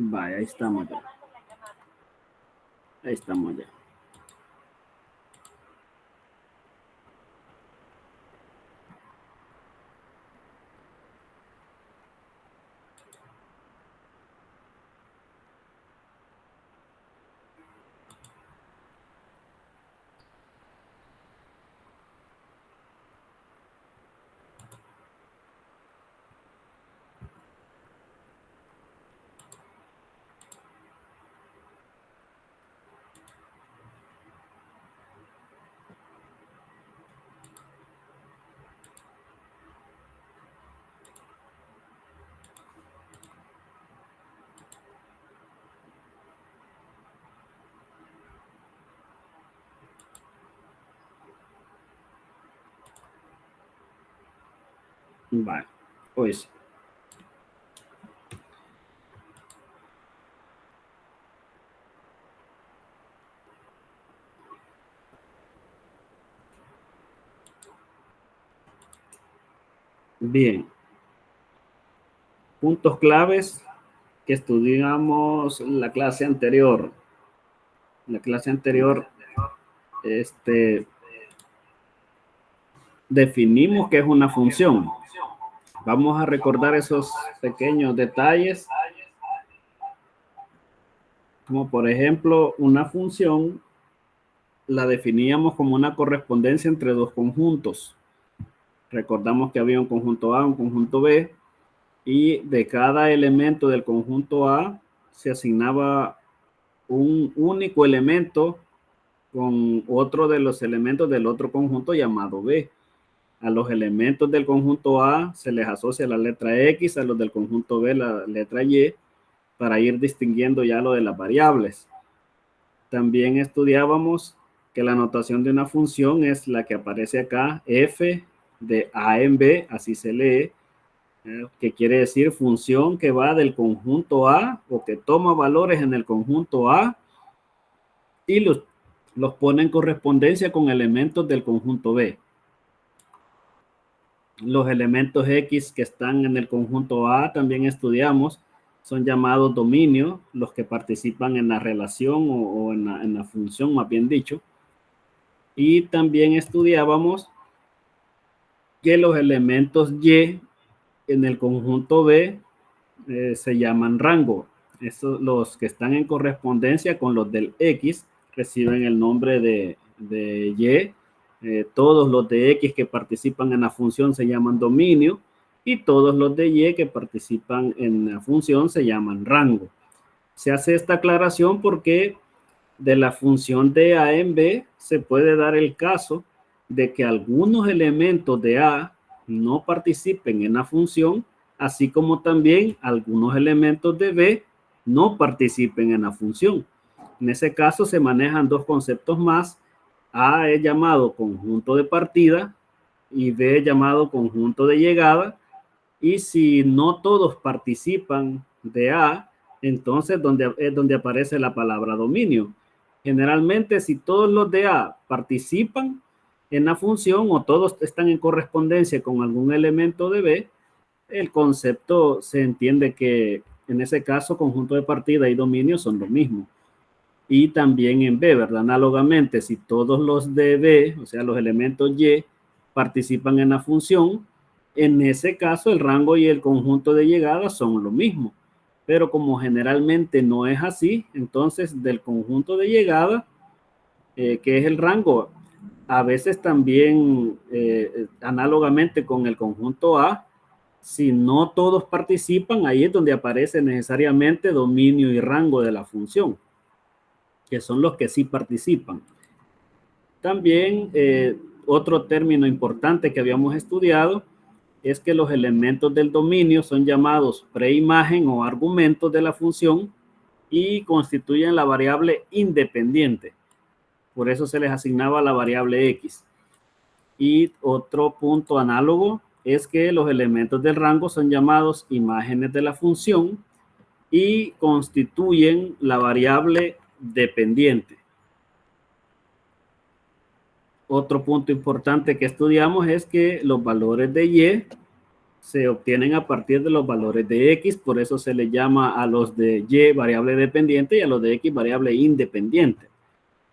Vaya, ahí estamos ya. Ahí estamos ya. Vale, pues. Bien. Puntos claves que estudiamos la clase anterior. La clase anterior, definimos qué es una función. Vamos a recordar esos pequeños detalles, como por ejemplo, una función la definíamos como una correspondencia entre dos conjuntos. Recordamos que había un conjunto A, un conjunto B, y de cada elemento del conjunto A se asignaba un único elemento con otro de los elementos del otro conjunto llamado B. A los elementos del conjunto A se les asocia la letra X, a los del conjunto B la letra Y, para ir distinguiendo ya lo de las variables. También estudiábamos que la notación de una función es la que aparece acá, f de a en b, así se lee, que quiere decir función que va del conjunto A o que toma valores en el conjunto A y los pone en correspondencia con elementos del conjunto B. Los elementos X que están en el conjunto A también estudiamos, son llamados dominios, los que participan en la relación o en la función, más bien dicho. Y también estudiábamos que los elementos Y en el conjunto B se llaman rango. Estos, los que están en correspondencia con los del X, reciben el nombre de Y. Todos los de X que participan en la función se llaman dominio y todos los de Y que participan en la función se llaman rango. Se hace esta aclaración porque de la función de A en B se puede dar el caso de que algunos elementos de A no participen en la función, así como también algunos elementos de B no participen en la función. En ese caso se manejan dos conceptos más. A es llamado conjunto de partida y B es llamado conjunto de llegada. Y si no todos participan de A, entonces es donde aparece la palabra dominio. Generalmente, si todos los de A participan en la función o todos están en correspondencia con algún elemento de B, el concepto se entiende que en ese caso conjunto de partida y dominio son lo mismo. Y también en B, ¿verdad? Análogamente, si todos los de B, o sea, los elementos Y, participan en la función, en ese caso el rango y el conjunto de llegada son lo mismo. Pero como generalmente no es así, entonces del conjunto de llegada, que es el rango, a veces también análogamente con el conjunto A, si no todos participan, ahí es donde aparece necesariamente dominio y rango de la función, que son los que sí participan. También otro término importante que habíamos estudiado es que los elementos del dominio son llamados preimagen o argumentos de la función y constituyen la variable independiente. Por eso se les asignaba la variable X. Y otro punto análogo es que los elementos del rango son llamados imágenes de la función y constituyen la variable dependiente. Otro punto importante que estudiamos es que los valores de Y se obtienen a partir de los valores de X, por eso se le llama a los de Y variable dependiente y a los de X variable independiente.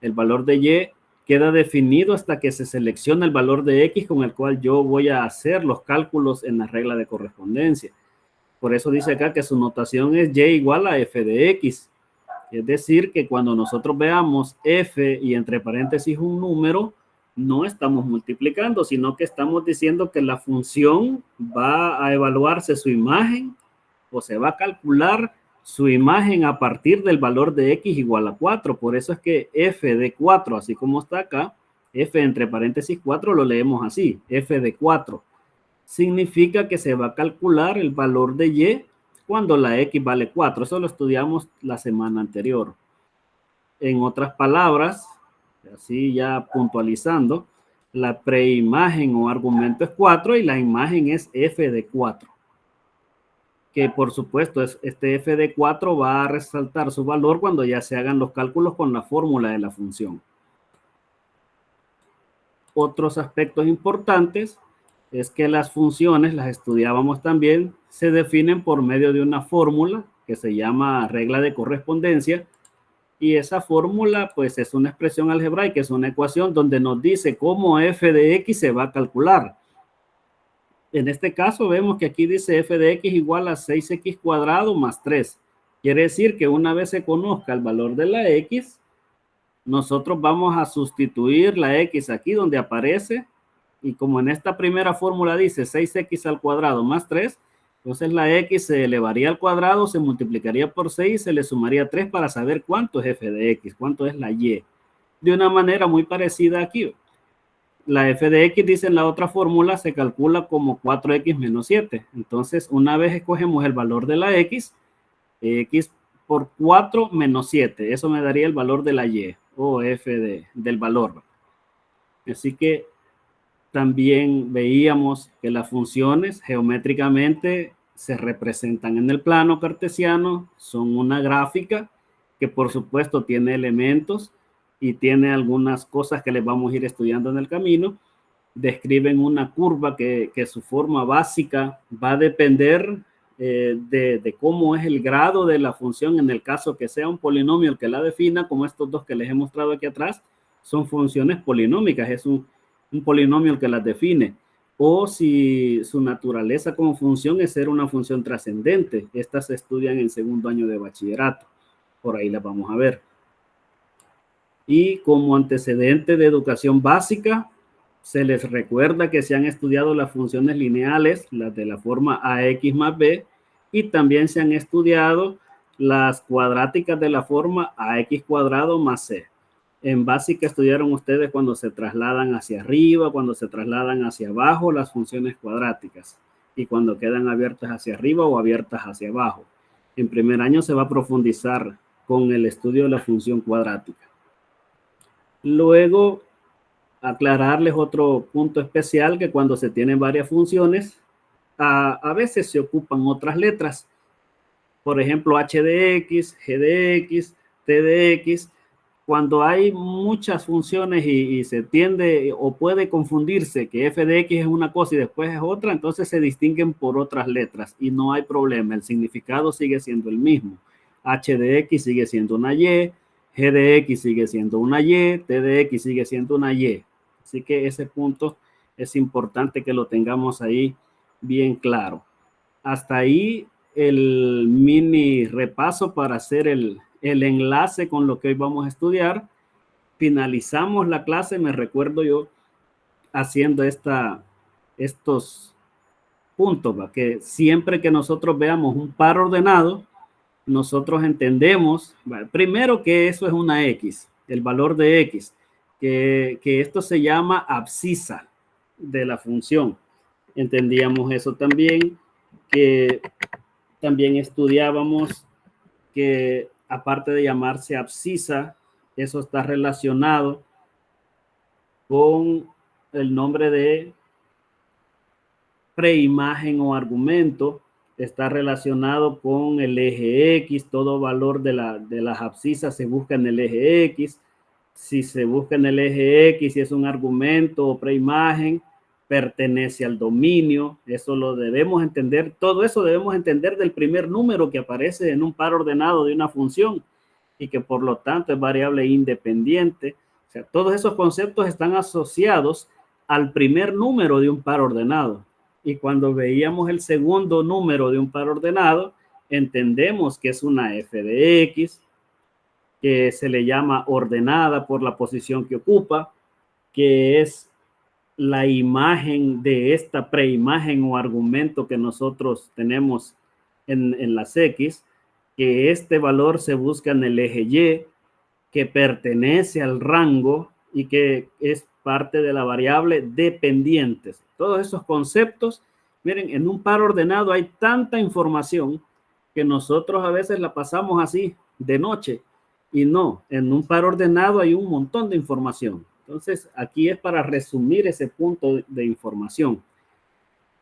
El valor de Y queda definido hasta que se selecciona el valor de X con el cual yo voy a hacer los cálculos en la regla de correspondencia. Por eso dice acá que su notación es Y igual a F de X. Es decir, que cuando nosotros veamos F y entre paréntesis un número, no estamos multiplicando, sino que estamos diciendo que la función va a evaluarse su imagen o se va a calcular su imagen a partir del valor de X igual a 4. Por eso es que F de 4, así como está acá, F entre paréntesis 4 lo leemos así, F de 4. Significa que se va a calcular el valor de Y cuando la X vale 4. Eso lo estudiamos la semana anterior. En otras palabras, así ya puntualizando, la preimagen o argumento es 4 y la imagen es F de 4. Que por supuesto este F de 4 va a resaltar su valor cuando ya se hagan los cálculos con la fórmula de la función. Otros aspectos importantes es que las funciones, las estudiábamos también, se definen por medio de una fórmula que se llama regla de correspondencia, y esa fórmula pues es una expresión algebraica, es una ecuación donde nos dice cómo F de X se va a calcular. En este caso vemos que aquí dice F de X igual a 6X cuadrado más 3. Quiere decir que una vez se conozca el valor de la X, nosotros vamos a sustituir la X aquí donde aparece, y como en esta primera fórmula dice 6X al cuadrado más 3, entonces la X se elevaría al cuadrado, se multiplicaría por 6 y se le sumaría 3 para saber cuánto es F de X, cuánto es la Y. De una manera muy parecida aquí. La F de X, dice en la otra fórmula, se calcula como 4X menos 7. Entonces, una vez escogemos el valor de la X, X por 4 menos 7. Eso me daría el valor de la Y, o F del valor. Así que también veíamos que las funciones geométricamente se representan en el plano cartesiano, son una gráfica que por supuesto tiene elementos y tiene algunas cosas que les vamos a ir estudiando en el camino. Describen una curva que su forma básica va a depender de cómo es el grado de la función en el caso que sea un polinomio el que la defina, como estos dos que les he mostrado aquí atrás, son funciones polinómicas, es un polinomio el que las define, o si su naturaleza como función es ser una función trascendente. Estas se estudian en segundo año de bachillerato, por ahí las vamos a ver. Y como antecedente de educación básica, se les recuerda que se han estudiado las funciones lineales, las de la forma ax más b, y también se han estudiado las cuadráticas de la forma ax cuadrado más c. En básica estudiaron ustedes cuando se trasladan hacia arriba, cuando se trasladan hacia abajo las funciones cuadráticas, y cuando quedan abiertas hacia arriba o abiertas hacia abajo. En primer año se va a profundizar con el estudio de la función cuadrática. Luego, aclararles otro punto especial, que cuando se tienen varias funciones, a veces se ocupan otras letras. Por ejemplo, h de x, g de x, t de x. Cuando hay muchas funciones y se tiende o puede confundirse que f de x es una cosa y después es otra, entonces se distinguen por otras letras y no hay problema. El significado sigue siendo el mismo. H de x sigue siendo una y, g de x sigue siendo una y, t de x sigue siendo una y. Así que ese punto es importante que lo tengamos ahí bien claro. Hasta ahí el mini repaso para hacer el enlace con lo que hoy vamos a estudiar. Finalizamos la clase, me recuerdo yo, haciendo estos puntos, ¿va? Que siempre que nosotros veamos un par ordenado, nosotros entendemos, ¿va? Primero que eso es una X, el valor de X, que esto se llama abscisa de la función. Entendíamos eso también, que también estudiábamos que aparte de llamarse abscisa, eso está relacionado con el nombre de preimagen o argumento, está relacionado con el eje X, todo valor de las abscisas se busca en el eje X. Si se busca en el eje X y es un argumento o preimagen, pertenece al dominio. Eso lo debemos entender. Todo eso debemos entender del primer número que aparece en un par ordenado de una función y que por lo tanto es variable independiente. O sea, todos esos conceptos están asociados al primer número de un par ordenado. Y cuando veíamos el segundo número de un par ordenado, entendemos que es una f de x, que se le llama ordenada por la posición que ocupa, que es la imagen de esta preimagen o argumento que nosotros tenemos en las X, que este valor se busca en el eje Y, que pertenece al rango y que es parte de la variable dependientes. Todos esos conceptos, miren, en un par ordenado hay tanta información que nosotros a veces la pasamos así de noche, y no, en un par ordenado hay un montón de información. Entonces, aquí es para resumir ese punto de información.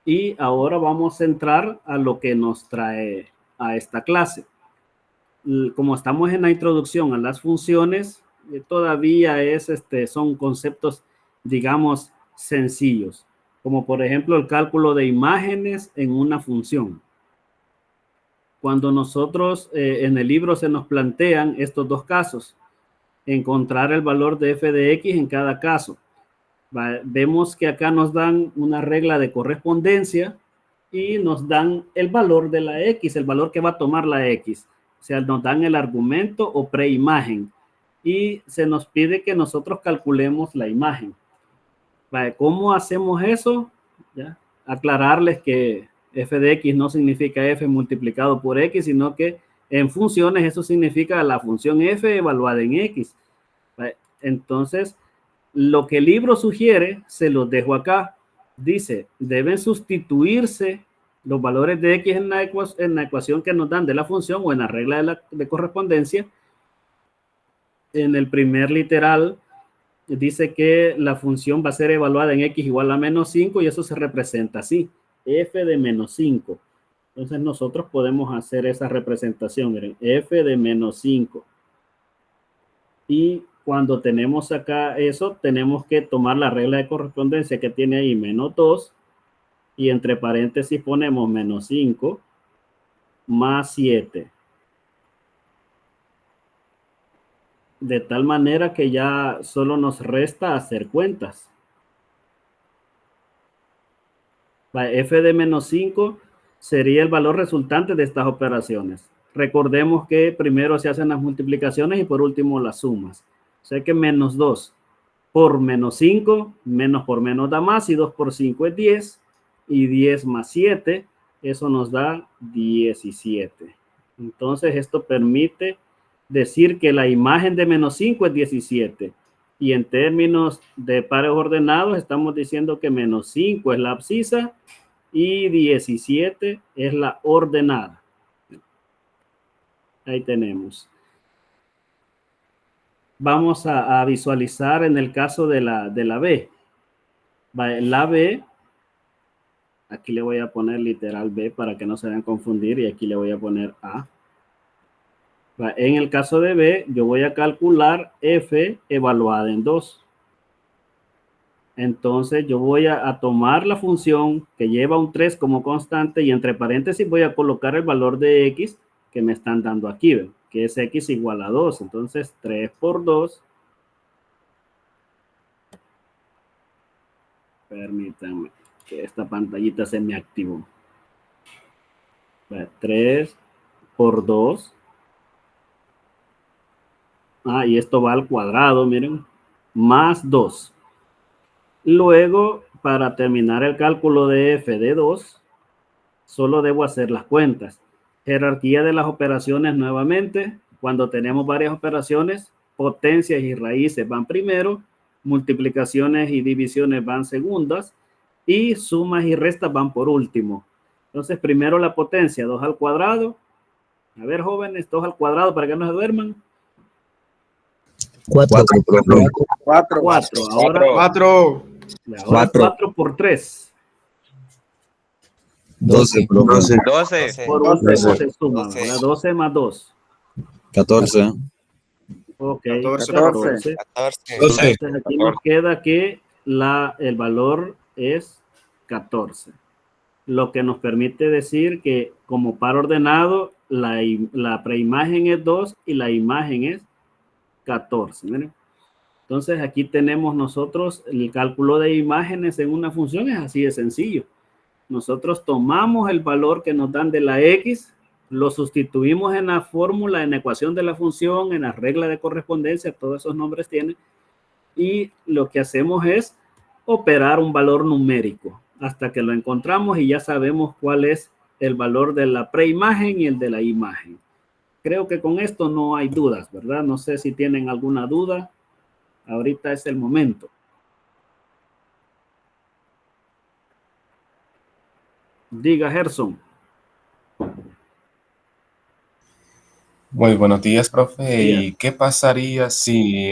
Y ahora vamos a entrar a lo que nos trae a esta clase. Como estamos en la introducción a las funciones, todavía son conceptos, digamos, sencillos, como por ejemplo el cálculo de imágenes en una función. Cuando nosotros en el libro se nos plantean estos dos casos, encontrar el valor de f de x en cada caso. Vemos que acá nos dan una regla de correspondencia y nos dan el valor de la x, el valor que va a tomar la x. O sea, nos dan el argumento o preimagen y se nos pide que nosotros calculemos la imagen. ¿Cómo hacemos eso? ¿Ya? Aclararles que f de x no significa f multiplicado por x, sino que en funciones eso significa la función f evaluada en x. Entonces, lo que el libro sugiere, se los dejo acá. Dice, deben sustituirse los valores de x en la ecuación que nos dan de la función o en la regla de correspondencia. En el primer literal dice que la función va a ser evaluada en x igual a menos 5 y eso se representa así, f de menos 5. Entonces nosotros podemos hacer esa representación, miren, f de menos 5. Y cuando tenemos acá eso, tenemos que tomar la regla de correspondencia que tiene ahí menos 2 y entre paréntesis ponemos menos 5 más 7. De tal manera que ya solo nos resta hacer cuentas. F de menos 5 sería el valor resultante de estas operaciones. Recordemos que primero se hacen las multiplicaciones y por último las sumas. O sea que menos 2 por menos 5, menos por menos da más, y 2 por 5 es 10, y 10 más 7, eso nos da 17. Entonces esto permite decir que la imagen de menos 5 es 17. Y en términos de pares ordenados estamos diciendo que menos 5 es la abscisa y 17 es la ordenada. Ahí tenemos. Vamos a visualizar en el caso de la B. La B, aquí le voy a poner literal B para que no se vayan a confundir y aquí le voy a poner A. En el caso de B, yo voy a calcular F evaluada en 2. Entonces yo voy a tomar la función que lleva un 3 como constante y entre paréntesis voy a colocar el valor de X que me están dando aquí, ¿ven? Que es X igual a 2. Entonces 3 por 2. Permítanme que esta pantallita se me activó. 3 por 2. Y esto va al cuadrado, miren, más 2. Luego, para terminar el cálculo de f de 2, solo debo hacer las cuentas. Jerarquía de las operaciones nuevamente. Cuando tenemos varias operaciones, potencias y raíces van primero, multiplicaciones y divisiones van segundas, y sumas y restas van por último. Entonces, primero la potencia, 2 al cuadrado. A ver, jóvenes, 2 al cuadrado para que no se duerman. 4. Ahora 4. Ahora 4 por 3. 12. Por último se suma. 12 más 2. 14. Ok, 14. Entonces aquí nos queda que el valor es 14. Lo que nos permite decir que como par ordenado, la preimagen es 2 y la imagen es 14. Miren. Entonces aquí tenemos nosotros el cálculo de imágenes en una función, es así de sencillo. Nosotros tomamos el valor que nos dan de la X, lo sustituimos en la fórmula, en la ecuación de la función, en la regla de correspondencia, todos esos nombres tienen, y lo que hacemos es operar un valor numérico hasta que lo encontramos y ya sabemos cuál es el valor de la preimagen y el de la imagen. Creo que con esto no hay dudas, ¿verdad? No sé si tienen alguna duda. Ahorita es el momento. Diga, Gerson. Muy buenos días, profe. Días. ¿Y qué pasaría si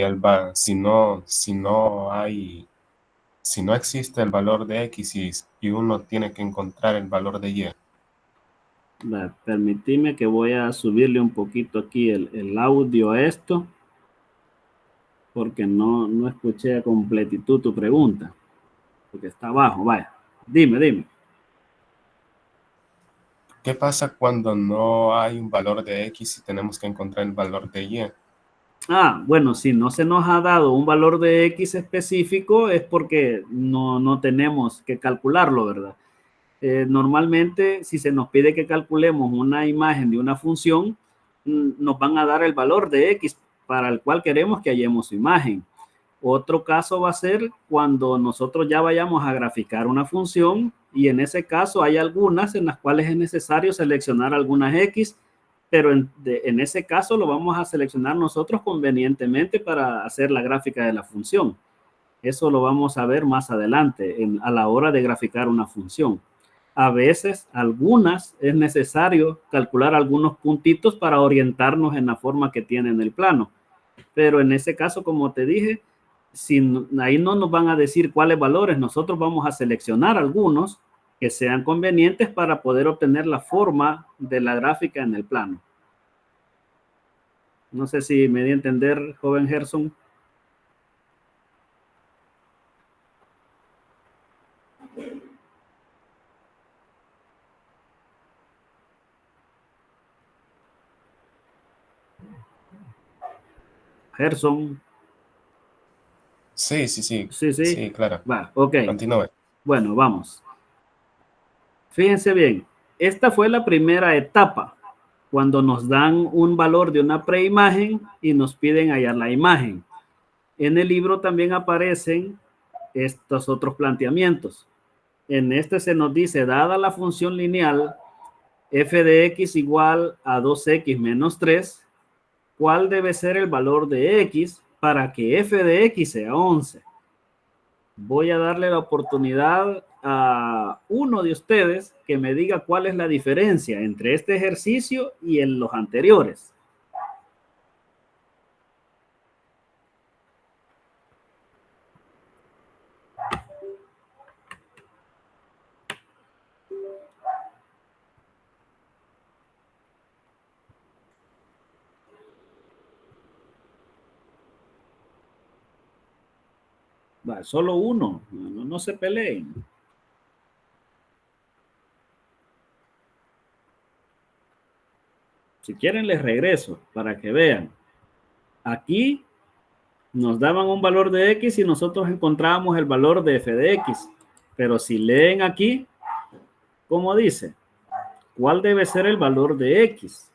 no existe el valor de X y uno tiene que encontrar el valor de Y? Permitime que voy a subirle un poquito aquí el audio a esto, porque no escuché a completitud tu pregunta, porque está abajo. Vaya, dime. ¿Qué pasa cuando no hay un valor de X y tenemos que encontrar el valor de Y? Bueno, si no se nos ha dado un valor de X específico es porque no tenemos que calcularlo, ¿verdad? Normalmente, si se nos pide que calculemos una imagen de una función, nos van a dar el valor de X para el cual queremos que hallemos su imagen. Otro caso va a ser cuando nosotros ya vayamos a graficar una función y en ese caso hay algunas en las cuales es necesario seleccionar algunas X, pero en ese caso lo vamos a seleccionar nosotros convenientemente para hacer la gráfica de la función. Eso lo vamos a ver más adelante a la hora de graficar una función. A veces, algunas, es necesario calcular algunos puntitos para orientarnos en la forma que tiene en el plano. Pero en ese caso, como te dije, ahí no nos van a decir cuáles valores. Nosotros vamos a seleccionar algunos que sean convenientes para poder obtener la forma de la gráfica en el plano. No sé si me di a entender, joven Gerson. Gerson. Sí. Sí. Sí, claro. Va, ok. Continúe. Bueno, vamos. Fíjense bien, esta fue la primera etapa, cuando nos dan un valor de una preimagen y nos piden hallar la imagen. En el libro también aparecen estos otros planteamientos. En este se nos dice, dada la función lineal f de x igual a 2x menos 3, ¿cuál debe ser el valor de x para que f de x sea 11? Voy a darle la oportunidad a uno de ustedes que me diga cuál es la diferencia entre este ejercicio y en los anteriores. Va, solo uno, no se peleen. Si quieren les regreso para que vean. Aquí nos daban un valor de x y nosotros encontrábamos el valor de f de x. Pero si leen aquí, ¿cómo dice? ¿Cuál debe ser el valor de x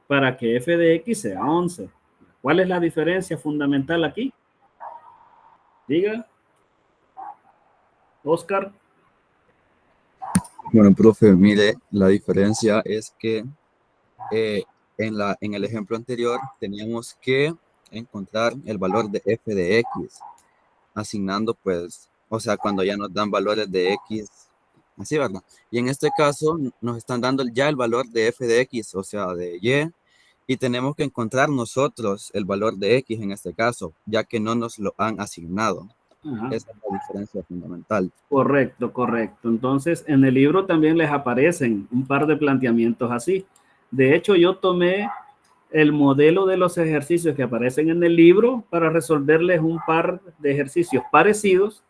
para que f de x sea 11? ¿Cuál es la diferencia fundamental aquí? Diga, Oscar. Bueno, profe, mire, la diferencia es que en el ejemplo anterior teníamos que encontrar el valor de f de x, asignando pues, o sea, cuando ya nos dan valores de x, así, ¿verdad? Y en este caso nos están dando ya el valor de f de x, o sea, de y tenemos que encontrar nosotros el valor de x en este caso, ya que no nos lo han asignado. Ajá. Esa es la diferencia fundamental. Correcto. Entonces, en el libro también les aparecen un par de planteamientos así. De hecho, yo tomé el modelo de los ejercicios que aparecen en el libro para resolverles un par de ejercicios parecidos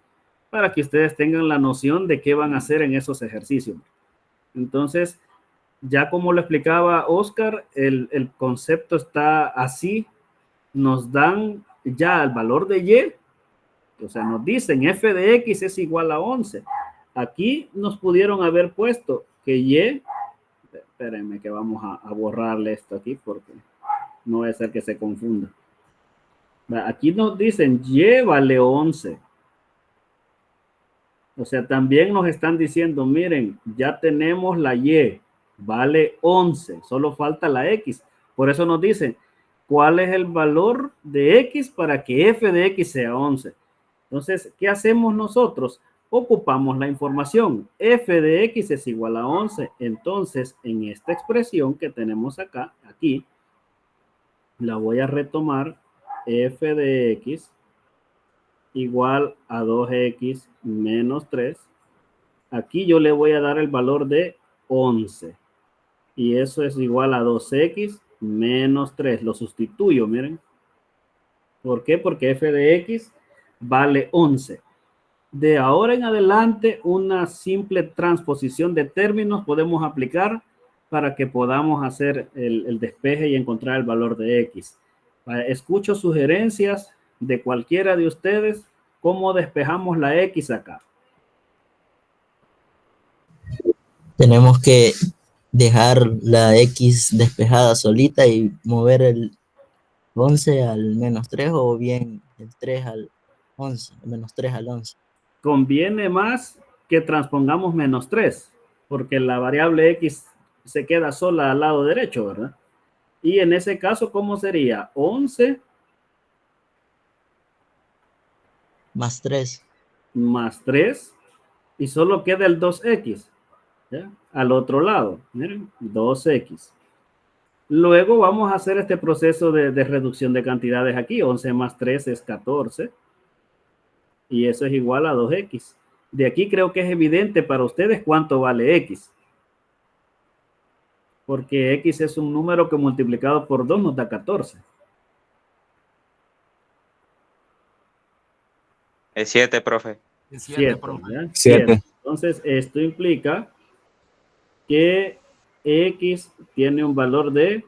para que ustedes tengan la noción de qué van a hacer en esos ejercicios. Entonces, ya como lo explicaba Oscar, el concepto está así. Nos dan ya el valor de Y, o sea, nos dicen f de x es igual a 11. Aquí nos pudieron haber puesto que Y, espérenme que vamos a borrarle esto aquí porque no va a ser que se confunda. Aquí nos dicen Y vale 11. O sea, también nos están diciendo, miren, ya tenemos la Y, vale 11, solo falta la X. Por eso nos dicen, ¿cuál es el valor de X para que f de X sea 11? Entonces, ¿qué hacemos nosotros? Ocupamos la información. F de X es igual a 11. Entonces, en esta expresión que tenemos acá, aquí, la voy a retomar. F de X igual a 2X menos 3. Aquí yo le voy a dar el valor de 11. Y eso es igual a 2X menos 3. Lo sustituyo, miren. ¿Por qué? Porque f de X vale 11. De ahora en adelante, una simple transposición de términos podemos aplicar para que podamos hacer el despeje y encontrar el valor de X. Escucho sugerencias de cualquiera de ustedes. ¿Cómo despejamos la X acá? Tenemos que dejar la X despejada solita y mover el 11 al menos 3 o bien el 3 al 11, menos 3 al 11. Conviene más que transpongamos menos 3, porque la variable X se queda sola al lado derecho, ¿verdad? Y en ese caso, ¿cómo sería? 11 más 3. Más 3. Y solo queda el 2X. ¿Ya? Al otro lado. Miren, 2X. Luego vamos a hacer este proceso de reducción de cantidades aquí. 11 más 3 es 14. Y eso es igual a 2X. De aquí creo que es evidente para ustedes cuánto vale X. Porque X es un número que multiplicado por 2 nos da 14. Es 7, profe. 7. 7. Entonces, esto implica que X tiene un valor de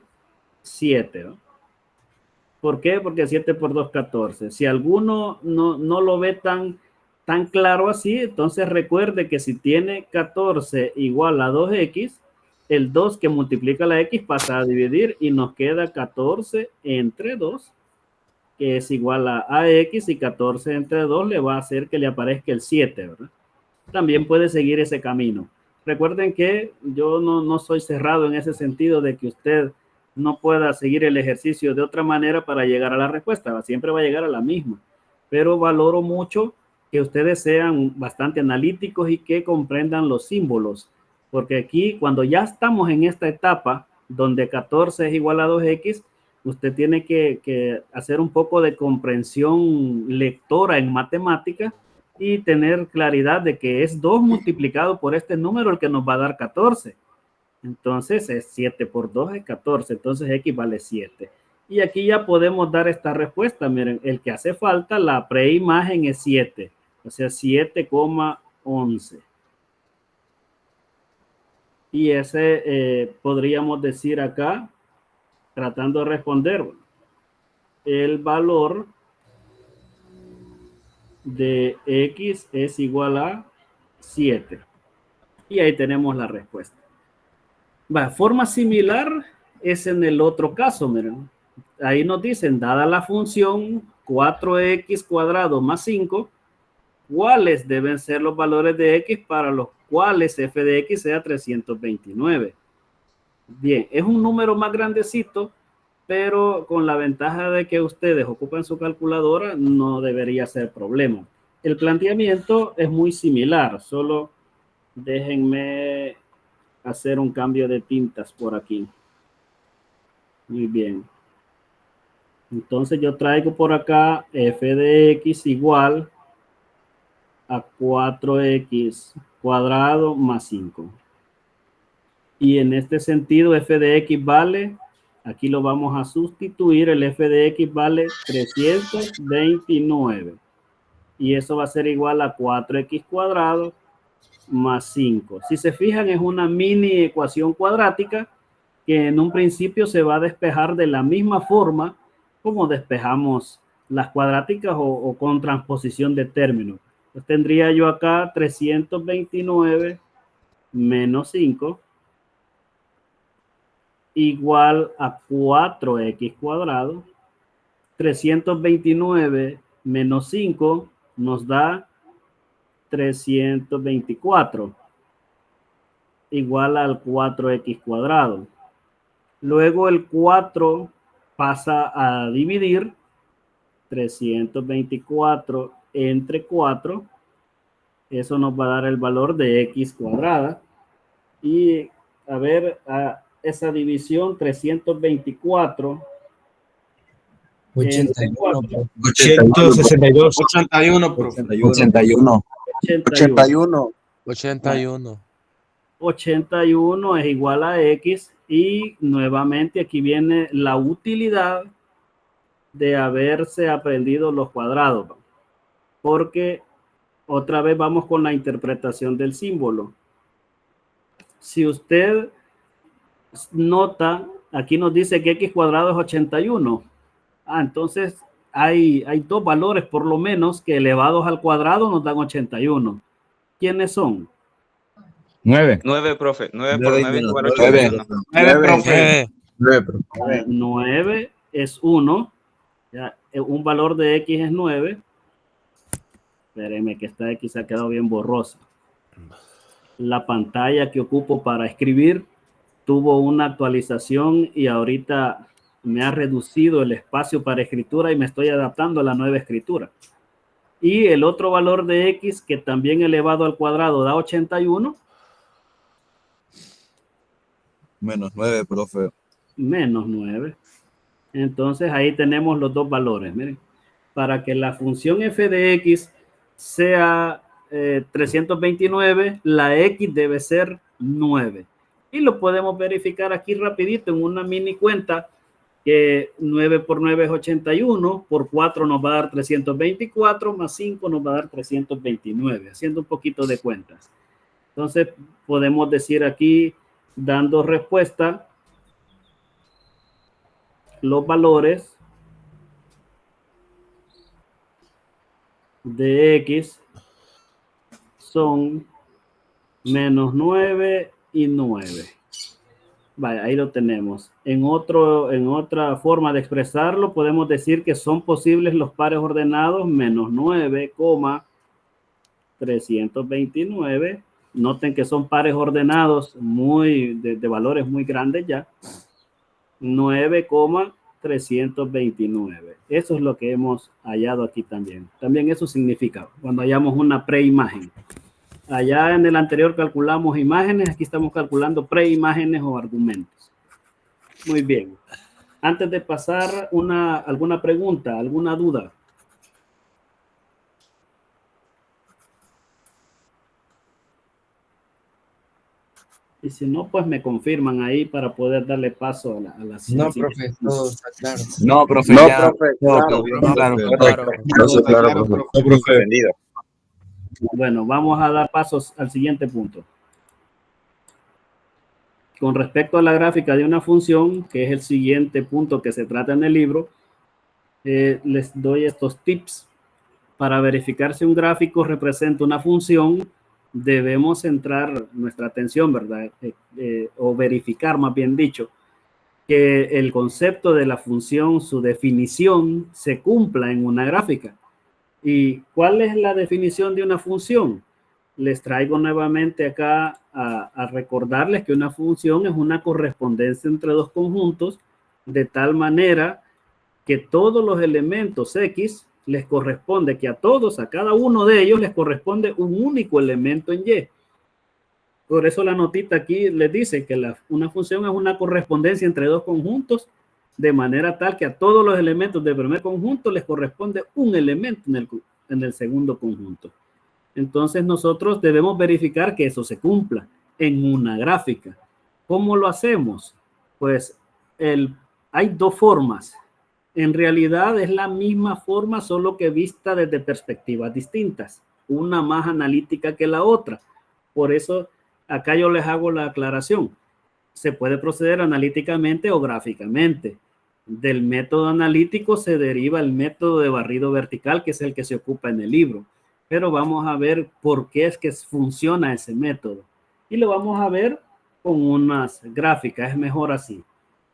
7, ¿no? ¿Por qué? Porque 7 por 2, 14. Si alguno no lo ve tan claro así, entonces recuerde que si tiene 14 igual a 2X, el 2 que multiplica la X pasa a dividir y nos queda 14 entre 2, que es igual a X, y 14 entre 2 le va a hacer que le aparezca el 7, ¿verdad? También puede seguir ese camino. Recuerden que yo no soy cerrado en ese sentido de que usted no pueda seguir el ejercicio de otra manera para llegar a la respuesta. Siempre va a llegar a la misma. Pero valoro mucho que ustedes sean bastante analíticos y que comprendan los símbolos. Porque aquí, cuando ya estamos en esta etapa donde 14 es igual a 2X, usted tiene que hacer un poco de comprensión lectora en matemática y tener claridad de que es 2 multiplicado por este número el que nos va a dar 14. Entonces es 7 por 2 es 14, entonces X vale 7. Y aquí ya podemos dar esta respuesta. Miren, el que hace falta, la preimagen es 7, o sea 7,11. Y ese podríamos decir acá, tratando de responder, el valor de X es igual a 7. Y ahí tenemos la respuesta. Forma similar es en el otro caso, miren. Ahí nos dicen, dada la función 4x cuadrado más 5, ¿cuáles deben ser los valores de X para los cuales f de X sea 329? Bien, es un número más grandecito, pero con la ventaja de que ustedes ocupan su calculadora, no debería ser problema. El planteamiento es muy similar, solo déjenme hacer un cambio de tintas por aquí. Muy bien. Entonces yo traigo por acá f de X igual a 4x cuadrado más 5. Y en este sentido f de X vale, aquí lo vamos a sustituir, el f de X vale 329. y eso va a ser igual a 4x cuadrado más 5. Si se fijan, es una mini ecuación cuadrática que en un principio se va a despejar de la misma forma como despejamos las cuadráticas o con transposición de términos. Pues tendría yo acá 329 menos 5 igual a 4x cuadrado. 329 menos 5 nos da 324 igual al 4x cuadrado. Luego el 4 pasa a dividir 324 entre 4. Eso nos va a dar el valor de x cuadrada. Y a ver, esa división 324 entre 4. 862. 81, profe. 81. 81 es igual a x, y nuevamente aquí viene la utilidad de haberse aprendido los cuadrados, porque otra vez vamos con la interpretación del símbolo. Si usted nota, aquí nos dice que x cuadrado es 81. Entonces hay dos valores por lo menos que elevados al cuadrado nos dan 81. ¿Quiénes son? 9. 9, profe. 9 por 9 9 menos igual a 9. 81. 9, profe. 9 es 1. Ya, un valor de x es 9. Espérenme que esta x ha quedado bien borrosa. La pantalla que ocupo para escribir tuvo una actualización y ahorita me ha reducido el espacio para escritura y me estoy adaptando a la nueva escritura. Y el otro valor de x, que también elevado al cuadrado da 81. Menos 9, profe. Menos 9. Entonces ahí tenemos los dos valores. Miren, para que la función f de x sea 329, la x debe ser 9. Y lo podemos verificar aquí rapidito en una mini cuenta, que 9 por 9 es 81, por 4 nos va a dar 324, más 5 nos va a dar 329, haciendo un poquito de cuentas. Entonces podemos decir aquí, dando respuesta, los valores de x son menos 9 y 9. Vale, ahí lo tenemos. En otra forma de expresarlo, podemos decir que son posibles los pares ordenados menos 9, 329. Noten que son pares ordenados de valores muy grandes ya. 9, 329. Eso es lo que hemos hallado aquí también. También eso significa cuando hallamos una preimagen. Allá en el anterior calculamos imágenes, aquí estamos calculando preimágenes o argumentos. Muy bien. Antes de pasar, alguna pregunta, alguna duda. Y si no, pues me confirman ahí para poder darle paso a la siguiente. No, profe, todo está claro. No, profe. No, ya. profe, Todo claro. entendido. Bueno, vamos a dar pasos al siguiente punto. Con respecto a la gráfica de una función, que es el siguiente punto que se trata en el libro, les doy estos tips. Para verificar si un gráfico representa una función, debemos centrar nuestra atención, ¿verdad? O verificar, más bien dicho, que el concepto de la función, su definición, se cumpla en una gráfica. ¿Y cuál es la definición de una función? Les traigo nuevamente acá a recordarles que una función es una correspondencia entre dos conjuntos, de tal manera que todos los elementos X les corresponde, que a cada uno de ellos les corresponde un único elemento en Y. Por eso la notita aquí les dice que una función es una correspondencia entre dos conjuntos, de manera tal que a todos los elementos del primer conjunto les corresponde un elemento en el segundo conjunto. Entonces nosotros debemos verificar que eso se cumpla en una gráfica. ¿Cómo lo hacemos? Pues hay dos formas. En realidad es la misma forma, solo que vista desde perspectivas distintas, una más analítica que la otra. Por eso acá yo les hago la aclaración. Se puede proceder analíticamente o gráficamente. Del método analítico se deriva el método de barrido vertical, que es el que se ocupa en el libro. Pero vamos a ver por qué es que funciona ese método. Y lo vamos a ver con unas gráficas, es mejor así.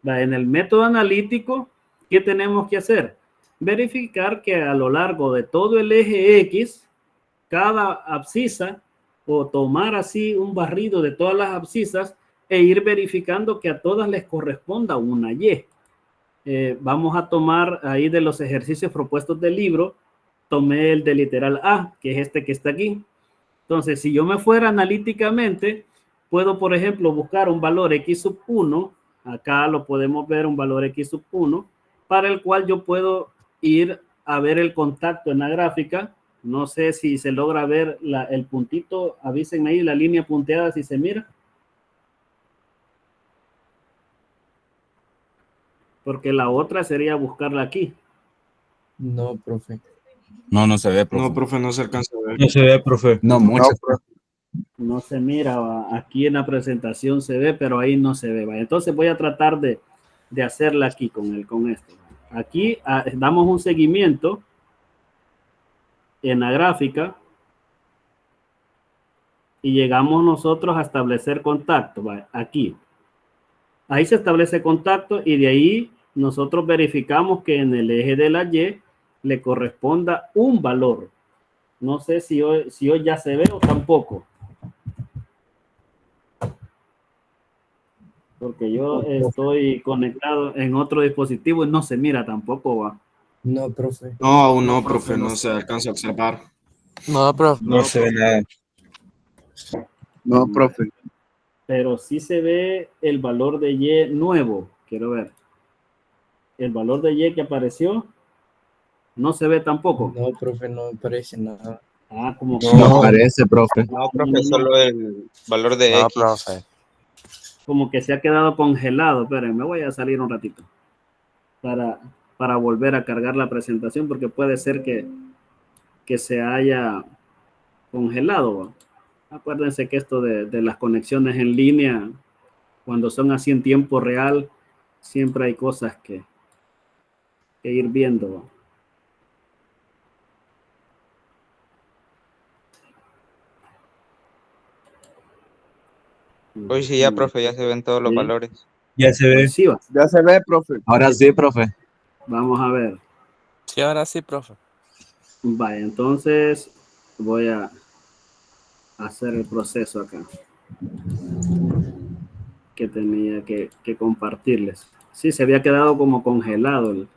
En el método analítico, ¿qué tenemos que hacer? Verificar que a lo largo de todo el eje X, cada abscisa, o tomar así un barrido de todas las abscisas e ir verificando que a todas les corresponda una Y. Vamos a tomar ahí de los ejercicios propuestos del libro, tomé el de literal A, que es este que está aquí. Entonces, si yo me fuera analíticamente, puedo, por ejemplo, buscar un valor X sub 1, acá lo podemos ver, un valor X sub 1, para el cual yo puedo ir a ver el contacto en la gráfica. No sé si se logra ver el puntito, avísenme ahí la línea punteada si se mira. Porque la otra sería buscarla aquí. No, profe. No se ve, profe. No, profe, no se alcanza a ver. No se ve, profe. No, mucho. No se mira, aquí en la presentación se ve, pero ahí no se ve. Entonces voy a tratar de hacerla aquí con esto. Aquí damos un seguimiento en la gráfica y llegamos nosotros a establecer contacto. Aquí. Ahí se establece contacto y de ahí nosotros verificamos que en el eje de la Y le corresponda un valor. No sé si hoy ya se ve o tampoco. Porque yo estoy conectado en otro dispositivo y no se mira tampoco, va. No, profe. No, aún no, profe, no se alcanza a observar. No, profe. No se ve nada. No, profe. Pero sí se ve el valor de Y nuevo. Quiero ver. El valor de Y que apareció no se ve tampoco. No, profe, no aparece nada. Como No aparece, profe. No, profe, solo el valor de No, X. profe. como que se ha quedado congelado. Esperen, me voy a salir un ratito para volver a cargar la presentación, porque puede ser que se haya congelado, ¿va? Acuérdense que esto de las conexiones en línea, cuando son así en tiempo real, siempre hay cosas que ir viendo, ¿va? Hoy sí ya, profe, ya se ven todos los Sí. valores. Ya se ve. Sí, va. Ya se ve, profe. Ahora sí, profe. Vamos a ver. Sí, ahora sí, profe. Vaya, entonces voy a hacer el proceso acá que tenía que compartirles. Sí, se había quedado como congelado.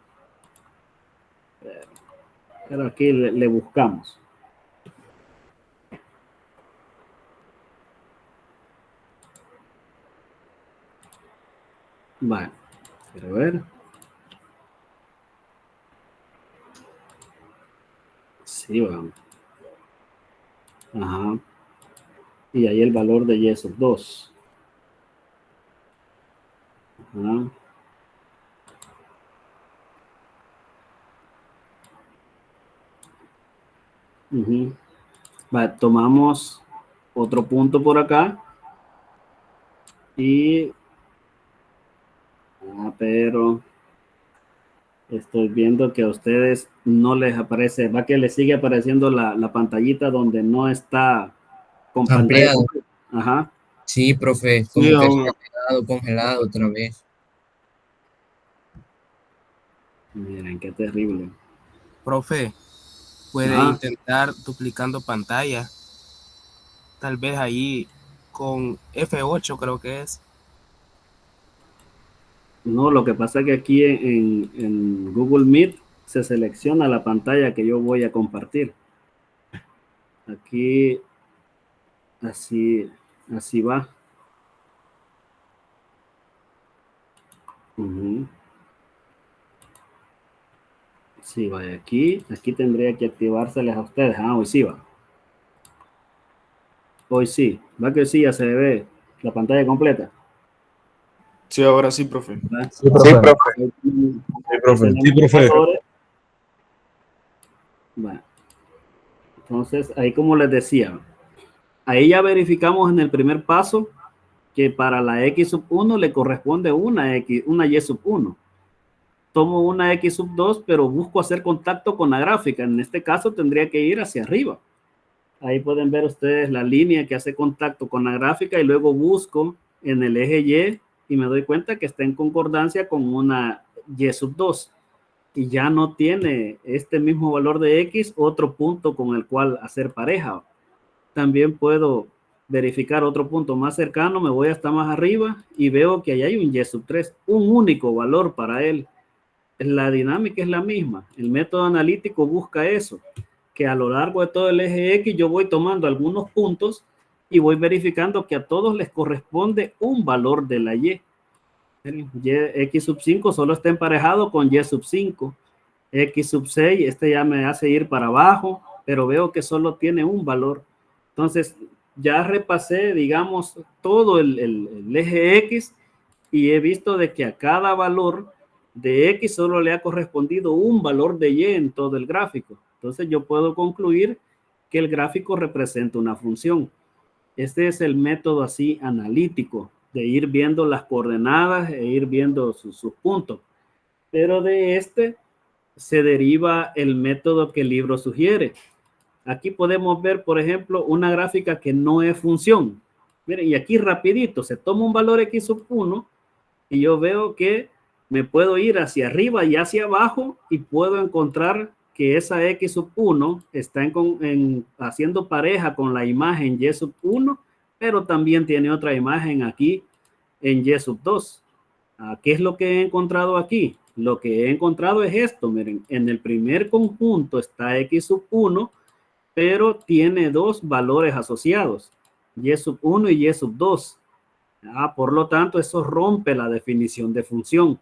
Pero aquí le buscamos. Vale, quiero ver. Sí, vamos. Ajá. Y ahí el valor de Y sub 2. Ajá. Vale, tomamos otro punto por acá. Y... pero... estoy viendo que a ustedes no les aparece, va que les sigue apareciendo la pantallita donde no está con pantalla. Ajá. Sí, profe, Sí, como que aún se ha quedado congelado otra vez. Miren, qué terrible. Profe, puede intentar duplicando pantalla. Tal vez ahí con F8 creo que es. No, lo que pasa es que aquí en Google Meet se selecciona la pantalla que yo voy a compartir. Aquí así va. Sí, vaya, aquí tendría que activárseles a ustedes. Hoy sí va. Hoy sí. Va que sí, ya se ve la pantalla completa. Sí, ahora sí, profe. ¿verdad? Sí, profe. Sí, profe. Sí, profe. Bueno, entonces, ahí como les decía, ahí ya verificamos en el primer paso que para la x sub 1 le corresponde una y sub 1. Tomo una x sub 2, pero busco hacer contacto con la gráfica. En este caso tendría que ir hacia arriba. Ahí pueden ver ustedes la línea que hace contacto con la gráfica y luego busco en el eje Y y me doy cuenta que está en concordancia con una y sub 2 y ya no tiene este mismo valor de x otro punto con el cual hacer pareja. También puedo verificar otro punto más cercano, me voy hasta más arriba y veo que ahí hay un y sub 3, un único valor para él. La dinámica es la misma, el método analítico busca eso, que a lo largo de todo el eje X yo voy tomando algunos puntos y voy verificando que a todos les corresponde un valor de la Y. X sub 5 solo está emparejado con Y sub 5. X sub 6, este ya me hace ir para abajo, pero veo que solo tiene un valor. Entonces, ya repasé, digamos, todo el eje X y he visto de que a cada valor de X solo le ha correspondido un valor de Y en todo el gráfico. Entonces, yo puedo concluir que el gráfico representa una función. Este es el método así analítico de ir viendo las coordenadas e ir viendo sus puntos. Pero de este se deriva el método que el libro sugiere. Aquí podemos ver, por ejemplo, una gráfica que no es función. Miren, y aquí rapidito, se toma un valor x sub 1 y yo veo que me puedo ir hacia arriba y hacia abajo y puedo encontrar que esa x sub 1 está haciendo pareja con la imagen y sub 1, pero también tiene otra imagen aquí en y sub 2. ¿Qué es lo que he encontrado aquí? Lo que he encontrado es esto, miren, en el primer conjunto está x sub 1, pero tiene dos valores asociados, y sub 1 y y sub 2. Por lo tanto, eso rompe la definición de función.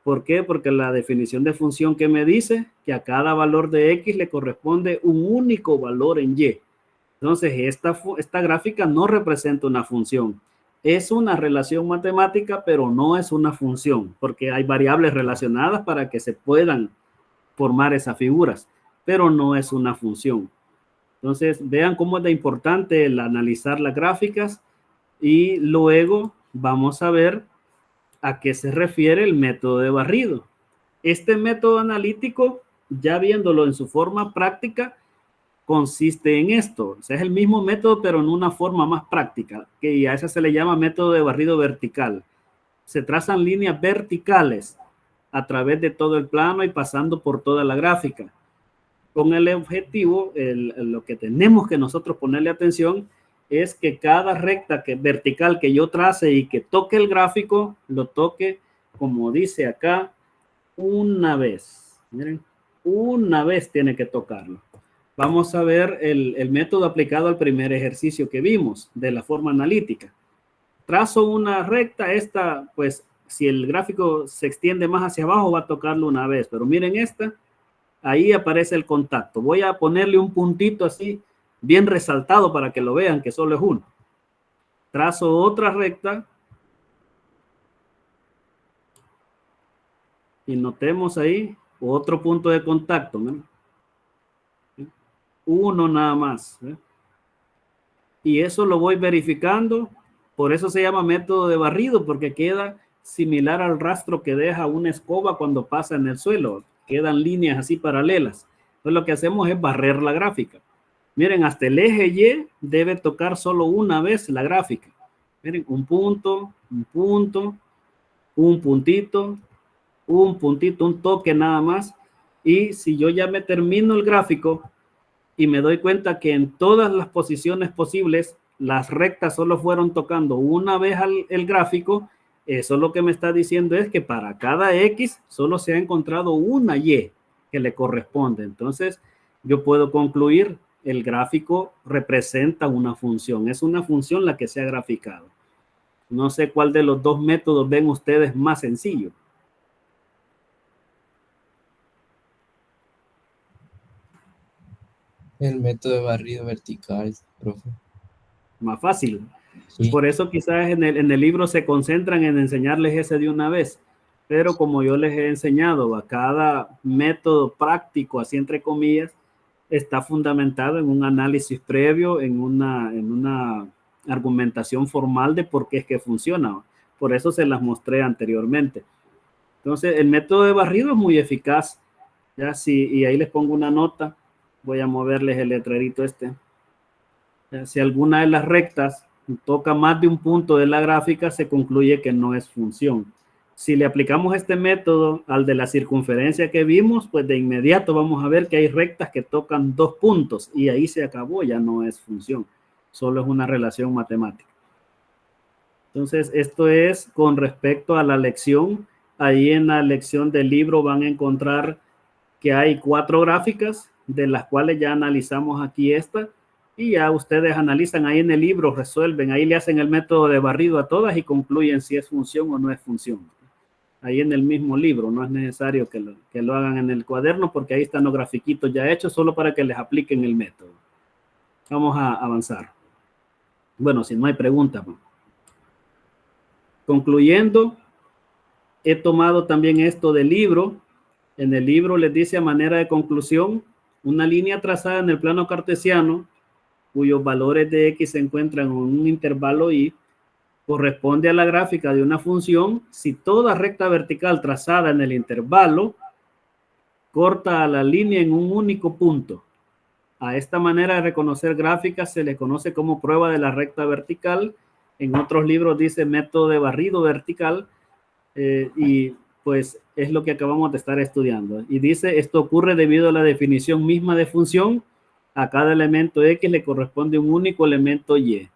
¿Por qué? Porque la definición de función que me dice que a cada valor de x le corresponde un único valor en y. Entonces, esta gráfica no representa una función. Es una relación matemática, pero no es una función, porque hay variables relacionadas para que se puedan formar esas figuras, pero no es una función. Entonces, vean cómo es de importante el analizar las gráficas y luego vamos a ver a qué se refiere el método de barrido. Este método analítico, ya viéndolo en su forma práctica, consiste en esto. O sea, es el mismo método, pero en una forma más práctica, que a esa se le llama método de barrido vertical. Se trazan líneas verticales a través de todo el plano y pasando por toda la gráfica. Con el objetivo, lo que tenemos que nosotros ponerle atención es que cada recta vertical que yo trace y que toque el gráfico, lo toque, como dice acá, una vez. Miren, una vez tiene que tocarlo. Vamos a ver el método aplicado al primer ejercicio que vimos de la forma analítica. Trazo una recta, esta, pues, si el gráfico se extiende más hacia abajo, va a tocarlo una vez. Pero miren esta, ahí aparece el contacto. Voy a ponerle un puntito así, bien resaltado para que lo vean, que solo es uno. Trazo otra recta. Y notemos ahí otro punto de contacto, ¿no? Uno nada más. Y eso lo voy verificando. Por eso se llama método de barrido, porque queda similar al rastro que deja una escoba cuando pasa en el suelo. Quedan líneas así paralelas. Entonces lo que hacemos es barrer la gráfica. Miren, hasta el eje Y debe tocar solo una vez la gráfica. Miren, un punto, un punto, un puntito, un puntito, un toque nada más. Y si yo ya me termino el gráfico y me doy cuenta que en todas las posiciones posibles las rectas solo fueron tocando una vez el gráfico, eso lo que me está diciendo es que para cada X solo se ha encontrado una Y que le corresponde. Entonces yo puedo concluir el gráfico representa una función, es una función la que se ha graficado. No sé cuál de los dos métodos ven ustedes más sencillo. El método de barrido vertical, profe. Más fácil. Sí. Por eso quizás en el libro se concentran en enseñarles ese de una vez. Pero como yo les he enseñado, a cada método práctico, así entre comillas, está fundamentado en un análisis previo, en una argumentación formal de por qué es que funciona. Por eso se las mostré anteriormente. Entonces, el método de barrido es muy eficaz. Ya, sí, y ahí les pongo una nota. Voy a moverles el letrerito este. Ya, si alguna de las rectas toca más de un punto de la gráfica, se concluye que no es función. Si le aplicamos este método al de la circunferencia que vimos, pues de inmediato vamos a ver que hay rectas que tocan 2 puntos y ahí se acabó, ya no es función, solo es una relación matemática. Entonces, esto es con respecto a la lección. Ahí en la lección del libro van a encontrar que hay 4 gráficas, de las cuales ya analizamos aquí esta, y ya ustedes analizan ahí en el libro, resuelven, ahí le hacen el método de barrido a todas y concluyen si es función o no es función. Ahí en el mismo libro, no es necesario que lo hagan en el cuaderno porque ahí están los grafiquitos ya hechos solo para que les apliquen el método. Vamos a avanzar. Bueno, si no hay preguntas. Concluyendo, he tomado también esto del libro. En el libro les dice a manera de conclusión, una línea trazada en el plano cartesiano, cuyos valores de x se encuentran en un intervalo y, corresponde a la gráfica de una función si toda recta vertical trazada en el intervalo corta a la línea en un único punto. A esta manera de reconocer gráficas se le conoce como prueba de la recta vertical. En otros libros dice método de barrido vertical y pues es lo que acabamos de estar estudiando. Y dice, esto ocurre debido a la definición misma de función. A cada elemento x le corresponde un único elemento y.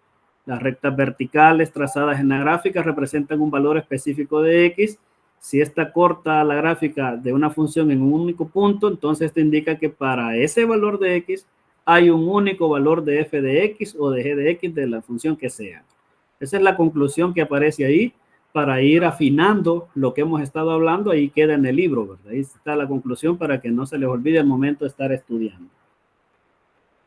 Las rectas verticales trazadas en la gráfica representan un valor específico de x. Si esta corta la gráfica de una función en un único punto, entonces esto indica que para ese valor de x hay un único valor de f de x o de g de x de la función que sea. Esa es la conclusión que aparece ahí para ir afinando lo que hemos estado hablando. Ahí queda en el libro, ¿verdad? Ahí está la conclusión para que no se les olvide el momento de estar estudiando.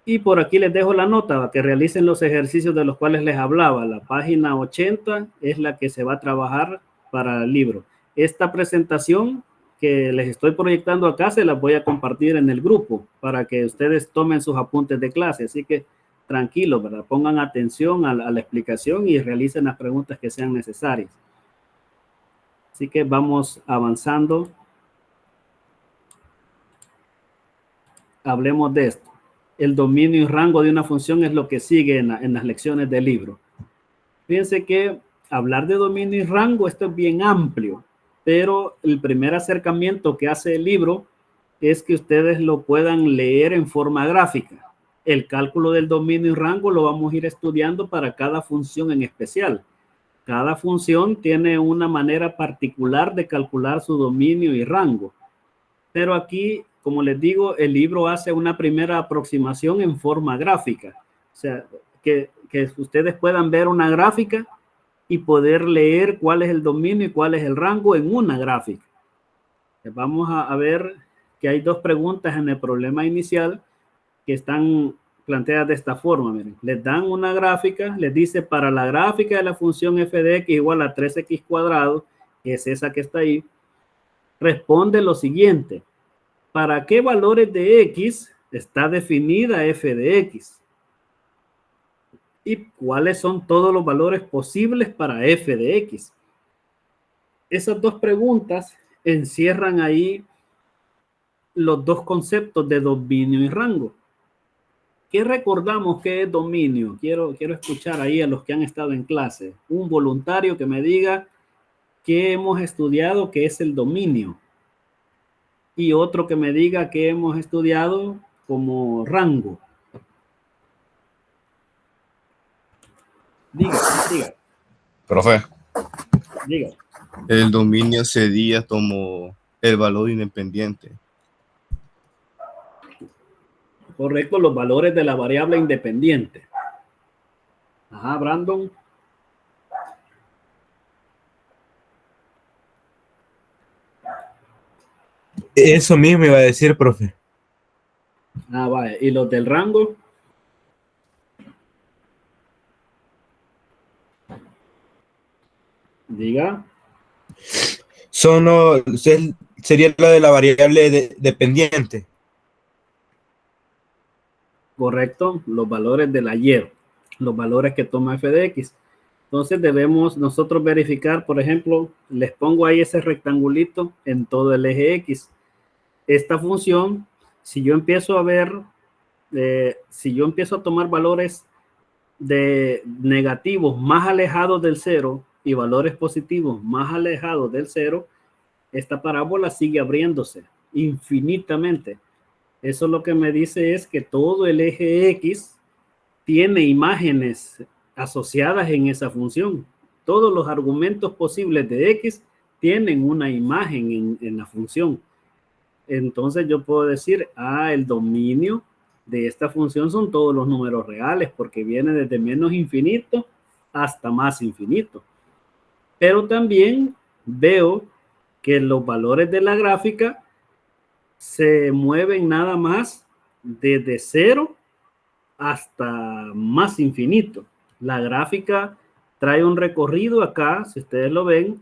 Y por aquí les dejo la nota, que realicen los ejercicios de los cuales les hablaba. La página 80 es la que se va a trabajar para el libro. Esta presentación que les estoy proyectando acá se las voy a compartir en el grupo para que ustedes tomen sus apuntes de clase. Así que tranquilos, ¿verdad? Pongan atención a la explicación y realicen las preguntas que sean necesarias. Así que vamos avanzando. Hablemos de esto. El dominio y rango de una función es lo que sigue en las lecciones del libro. Fíjense que hablar de dominio y rango, esto es bien amplio, pero el primer acercamiento que hace el libro es que ustedes lo puedan leer en forma gráfica. El cálculo del dominio y rango lo vamos a ir estudiando para cada función en especial. Cada función tiene una manera particular de calcular su dominio y rango. Pero aquí, como les digo, el libro hace una primera aproximación en forma gráfica. O sea, que ustedes puedan ver una gráfica y poder leer cuál es el dominio y cuál es el rango en una gráfica. Vamos a ver que hay 2 preguntas en el problema inicial que están planteadas de esta forma. Miren, les dan una gráfica, les dice para la gráfica de la función f de x igual a 3x cuadrado, que es esa que está ahí, responde lo siguiente: ¿para qué valores de x está definida f de x? ¿Y cuáles son todos los valores posibles para f de x? Esas 2 preguntas encierran ahí los 2 conceptos de dominio y rango. ¿Qué recordamos que es dominio? Quiero escuchar ahí a los que han estado en clase. Un voluntario que me diga qué hemos estudiado que es el dominio. Y otro que me diga qué hemos estudiado como rango. Diga. Profe, Diga. el dominio sería como el valor independiente. Correcto, los valores de la variable independiente. Ajá, Brandon. Eso mismo iba a decir, profe. Ah, vaya. ¿Y los del rango? Diga. Sería la de la variable dependiente. Correcto, los valores de la Y, los valores que toma f de x. Entonces debemos nosotros verificar, por ejemplo, les pongo ahí ese rectangulito en todo el eje X. Esta función, si yo empiezo a ver, si yo empiezo a tomar valores de negativos más alejados del cero y valores positivos más alejados del cero, esta parábola sigue abriéndose infinitamente. Eso lo que me dice es que todo el eje X tiene imágenes asociadas en esa función. Todos los argumentos posibles de X tienen una imagen en la función. Entonces yo puedo decir, el dominio de esta función son todos los números reales, porque viene desde menos infinito hasta más infinito. Pero también veo que los valores de la gráfica se mueven nada más desde 0 hasta más infinito. La gráfica trae un recorrido acá, si ustedes lo ven,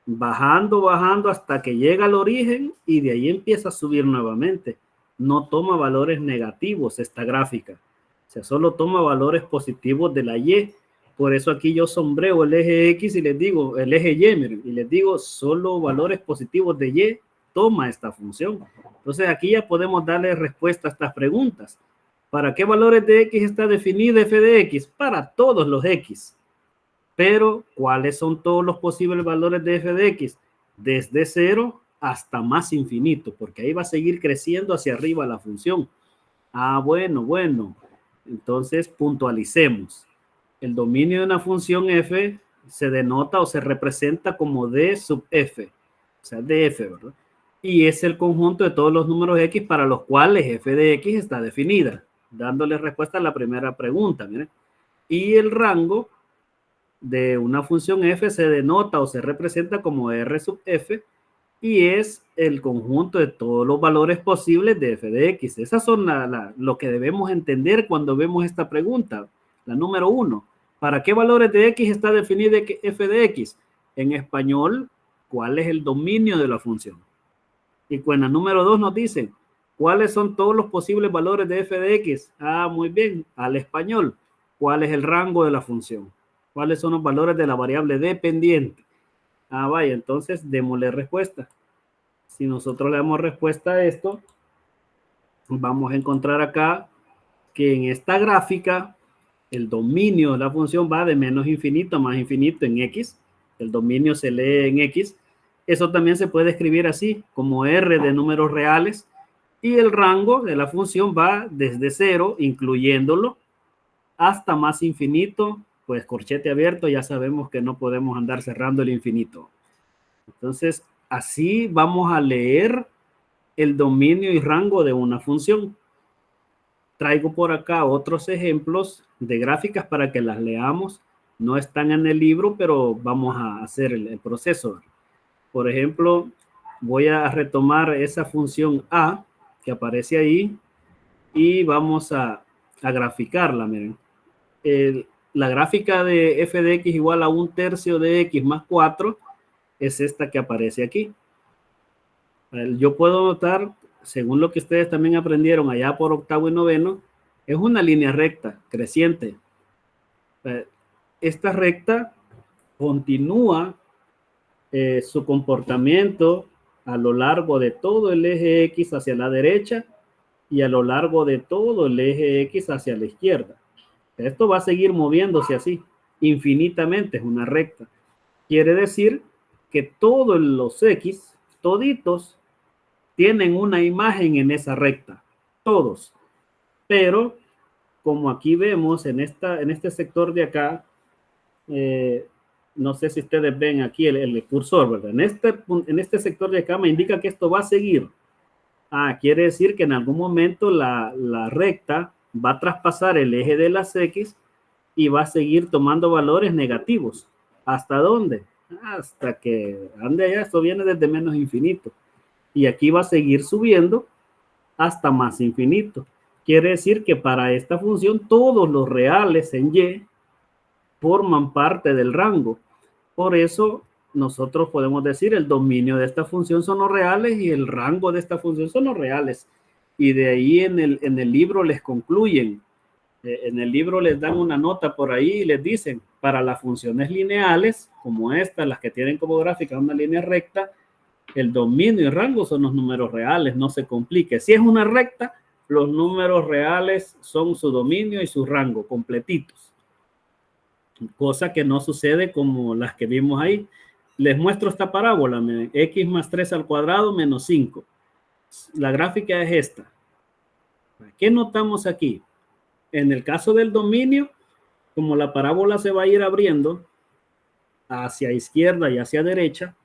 bajando hasta que llega al origen y de ahí empieza a subir nuevamente. No toma valores negativos esta gráfica, o sea, solo toma valores positivos de la Y. Por eso aquí yo sombreo el eje X y les digo, el eje Y, miren, y les digo, solo valores positivos de Y toma esta función. Entonces aquí ya podemos darle respuesta a estas preguntas. ¿Para qué valores de X está definida f de X? Para todos los X. Pero, ¿cuáles son todos los posibles valores de f de X? Desde 0 hasta más infinito, porque ahí va a seguir creciendo hacia arriba la función. Bueno. Entonces, puntualicemos. El dominio de una función f se denota o se representa como d sub f, o sea, df, ¿verdad? Y es el conjunto de todos los números x para los cuales f de x está definida, dándole respuesta a la primera pregunta, miren. Y el rango de una función f se denota o se representa como r sub f y es el conjunto de todos los valores posibles de f de x. Esas son lo que debemos entender cuando vemos esta pregunta, la número 1. ¿Para qué valores de x está definida f de x? En español, ¿cuál es el dominio de la función? Y con la número 2 nos dice, ¿cuáles son todos los posibles valores de f de x? Muy bien, al español, ¿cuál es el rango de la función? ¿Cuáles son los valores de la variable dependiente? Vaya, entonces démosle respuesta. Si nosotros le damos respuesta a esto, vamos a encontrar acá que en esta gráfica el dominio de la función va de menos infinito a más infinito en x. El dominio se lee en x. Eso también se puede escribir así, como r de números reales. Y el rango de la función va desde 0, incluyéndolo, hasta más infinito. Pues corchete abierto, ya sabemos que no podemos andar cerrando el infinito. Entonces, así vamos a leer el dominio y rango de una función. Traigo por acá otros ejemplos de gráficas para que las leamos. No están en el libro, pero vamos a hacer el proceso. Por ejemplo, voy a retomar esa función a que aparece ahí y vamos a graficarla. Miren, la gráfica de f de x igual a 1/3 de x más 4 es esta que aparece aquí. Yo puedo notar, según lo que ustedes también aprendieron allá por octavo y noveno, es una línea recta, creciente. Esta recta continúa su comportamiento a lo largo de todo el eje X hacia la derecha y a lo largo de todo el eje X hacia la izquierda. Esto va a seguir moviéndose así, infinitamente, es una recta. Quiere decir que todos los X, toditos, tienen una imagen en esa recta, todos. Pero, como aquí vemos en este sector de acá, no sé si ustedes ven aquí el cursor, ¿verdad? En este sector de acá me indica que esto va a seguir. Quiere decir que en algún momento la recta va a traspasar el eje de las X y va a seguir tomando valores negativos. ¿Hasta dónde? Hasta que ande allá, esto viene desde menos infinito. Y aquí va a seguir subiendo hasta más infinito. Quiere decir que para esta función todos los reales en Y forman parte del rango. Por eso nosotros podemos decir el dominio de esta función son los reales y el rango de esta función son los reales. Y de ahí en el libro les concluyen. En el libro les dan una nota por ahí y les dicen, para las funciones lineales, como estas, las que tienen como gráfica una línea recta, el dominio y rango son los números reales, no se complique. Si es una recta, los números reales son su dominio y su rango completitos. Cosa que no sucede como las que vimos ahí. Les muestro esta parábola, miren, x más 3 al cuadrado menos 5. La gráfica es esta. ¿Qué notamos aquí? En el caso del dominio, como la parábola se va a ir abriendo hacia izquierda y hacia derecha,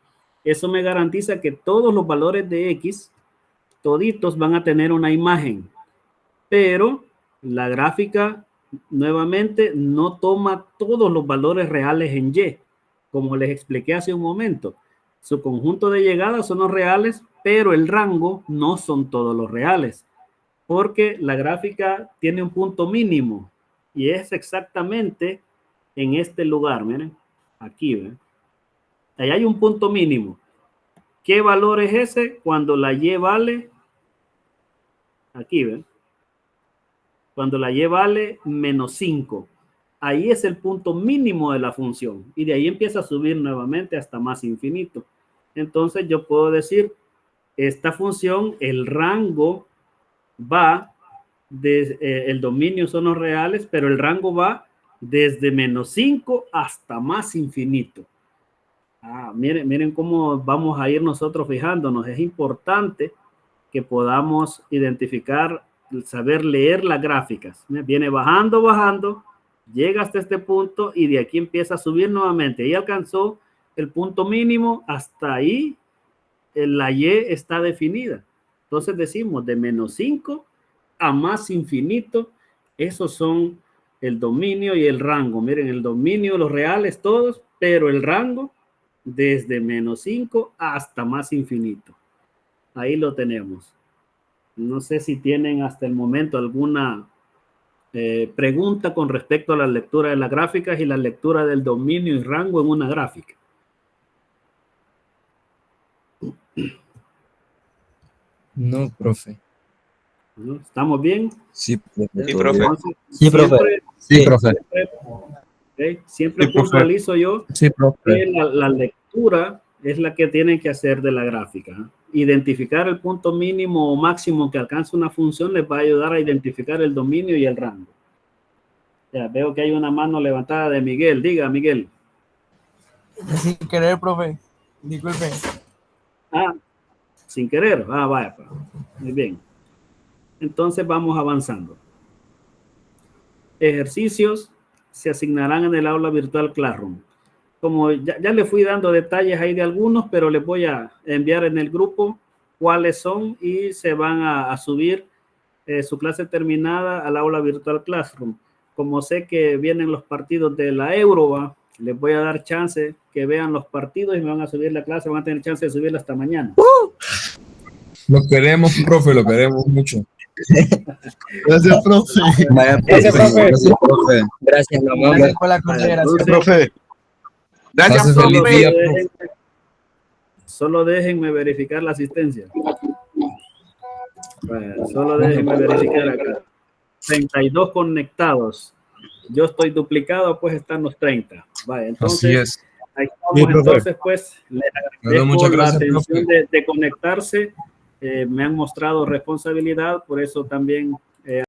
eso me garantiza que todos los valores de x, toditos van a tener una imagen. Pero la gráfica, nuevamente, no toma todos los valores reales en y. Como les expliqué hace un momento, su conjunto de llegadas son los reales, pero el rango no son todos los reales, porque la gráfica tiene un punto mínimo y es exactamente en este lugar, miren, aquí, ¿ven? Ahí hay un punto mínimo. ¿Qué valor es ese? Cuando la y vale, aquí, ¿ven? Cuando la y vale menos 5. Ahí es el punto mínimo de la función y de ahí empieza a subir nuevamente hasta más infinito. Entonces yo puedo decir, esta función, el rango va, el dominio son los reales, pero el rango va desde menos 5 hasta más infinito. Miren cómo vamos a ir nosotros fijándonos. Es importante que podamos identificar, saber leer las gráficas. Viene bajando, bajando, llega hasta este punto y de aquí empieza a subir nuevamente. Ahí alcanzó el punto mínimo, hasta ahí la y está definida. Entonces decimos de menos 5 a más infinito, esos son el dominio y el rango. Miren, el dominio, los reales todos, pero el rango desde menos 5 hasta más infinito. Ahí lo tenemos. No sé si tienen hasta el momento alguna pregunta con respecto a la lectura de las gráficas y la lectura del dominio y rango en una gráfica. No, profe. ¿Estamos bien? Sí, profe. Sí, profe. Entonces, Sí, profe. Sí, profe. Siempre Sí, profe. puntualizo yo Sí, profe. que la lectura es la que tienen que hacer de la gráfica. Identificar el punto mínimo o máximo que alcanza una función les va a ayudar a identificar el dominio y el rango. Ya veo que hay una mano levantada de Miguel. Diga, Miguel. Sin querer, profe. Disculpe. Sin querer. Vaya. Muy bien. Entonces vamos avanzando. Ejercicios se asignarán en el aula virtual Classroom. Como ya le fui dando detalles ahí de algunos, pero les voy a enviar en el grupo cuáles son y se van a subir su clase terminada al aula virtual Classroom. Como sé que vienen los partidos de la Euro, les voy a dar chance que vean los partidos y me van a subir la clase, van a tener chance de subirla hasta mañana. Lo queremos, profe, lo queremos mucho. Gracias, profe. Gracias, profe. Gracias, profe. Gracias, mamá. Gracias por la consideración. Entonces, Profe. Gracias, feliz día, profe. Solo déjenme verificar la asistencia. Bueno, solo déjenme verificar acá. 32 conectados. Yo estoy duplicado, pues están los 30. Vale, entonces, Así es. ahí estamos. Sí, profe. Entonces, pues, les agradezco Muchas la gracias, atención profe. de conectarse. Me han mostrado responsabilidad, por eso también